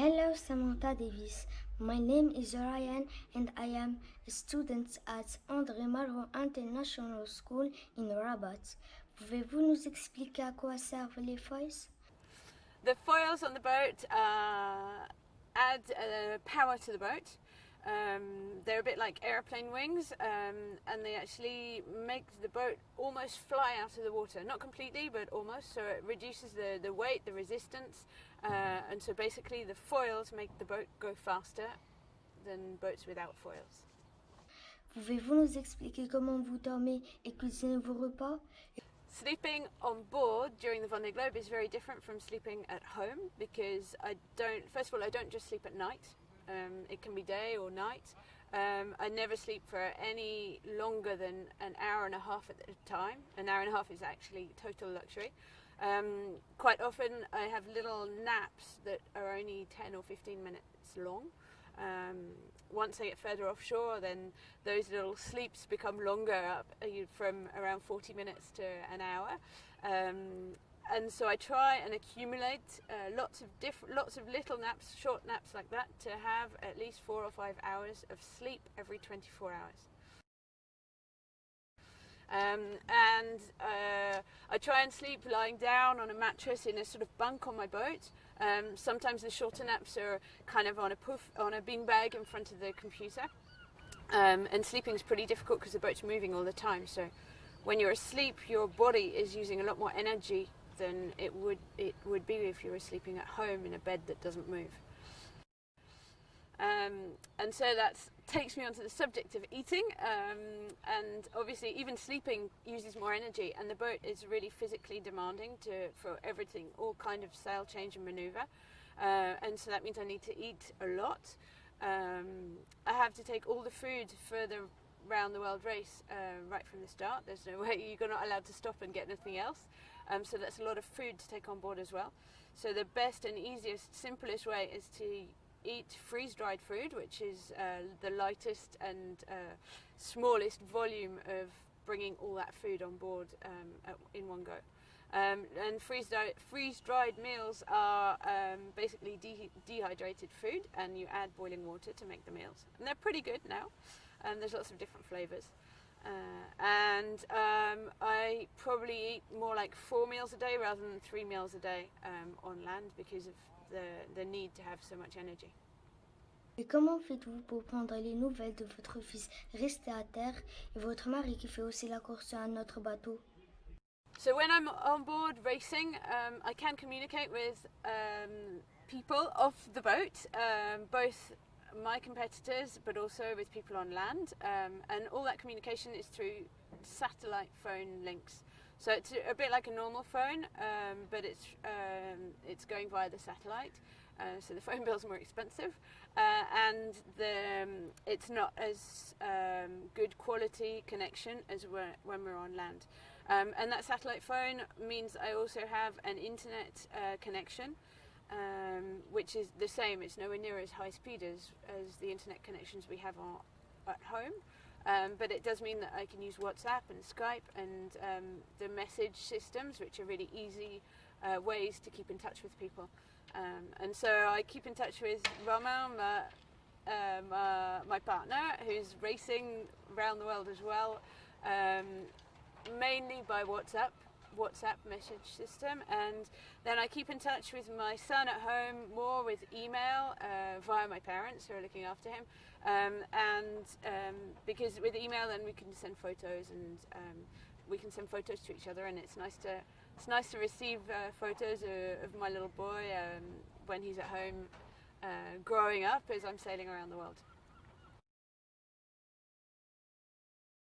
Hello, Samantha Davies. My name is Rayane and I am a student at André Malraux International School in Rabat. Pouvez-vous nous expliquer à quoi servent les foils? The foils on the boat add power to the boat. They're a bit like airplane wings, and they actually make the boat almost fly out of the water. Not completely, but almost. So it reduces the weight, the resistance, and so basically the foils make the boat go faster than boats without foils. Pouvez-vous nous expliquer comment vous dormez et cuisinez vos repas? Sleeping on board during the Vendée Globe is very different from sleeping at home because first of all, I don't just sleep at night. It can be day or night. I never sleep for any longer than an hour and a half at a time. An hour and a half is actually total luxury. Quite often I have little naps that are only 10 or 15 minutes long. Once I get further offshore, then those little sleeps become longer, from around 40 minutes to an hour. And so I try and accumulate lots of little naps, short naps like that, to have at least 4 or 5 hours of sleep every 24 hours. I try and sleep lying down on a mattress in a sort of bunk on my boat. Sometimes the shorter naps are kind of on a beanbag in front of the computer. And sleeping is pretty difficult because the boat's moving all the time. So when you're asleep, your body is using a lot more energy than it would be if you were sleeping at home in a bed that doesn't move. And so that takes me onto the subject of eating, and obviously even sleeping uses more energy, and the boat is really physically demanding for everything, all kind of sail change and manoeuvre, and so that means I need to eat a lot. I have to take all the food for the round the world race right from the start. There's no way, you're not allowed to stop and get anything else, so that's a lot of food to take on board as well. So the best and easiest, simplest way is to eat freeze-dried food, which is the lightest and smallest volume of bringing all that food on board in one go. And freeze-dried meals are basically dehydrated food, and you add boiling water to make the meals. And they're pretty good now. There's lots of different flavours. And I probably eat more like 4 meals a day rather than 3 meals a day on land because of the need to have so much energy. Et comment faites-vous pour prendre les nouvelles de votre fils resté à terre et votre mari qui fait aussi la course sur un autre bateau? So when I'm on board racing, I can communicate with people off the boat, both my competitors but also with people on land, and all that communication is through satellite phone links. So it's a bit like a normal phone, but it's going via the satellite, so the phone bill's more expensive, and it's not as good quality connection as when we're on land. And that satellite phone means I also have an internet connection, which is the same. It's nowhere near as high speed as the internet connections we have at home. But it does mean that I can use WhatsApp and Skype and the message systems, which are really easy ways to keep in touch with people. And so I keep in touch with Rayane, my partner, who's racing around the world as well, mainly by WhatsApp message system. And then I keep in touch with my son at home more with email via my parents who are looking after him. Because with email then we can send photos, and we can send photos to each other, and it's nice to receive photos of my little boy when he's at home growing up as I'm sailing around the world.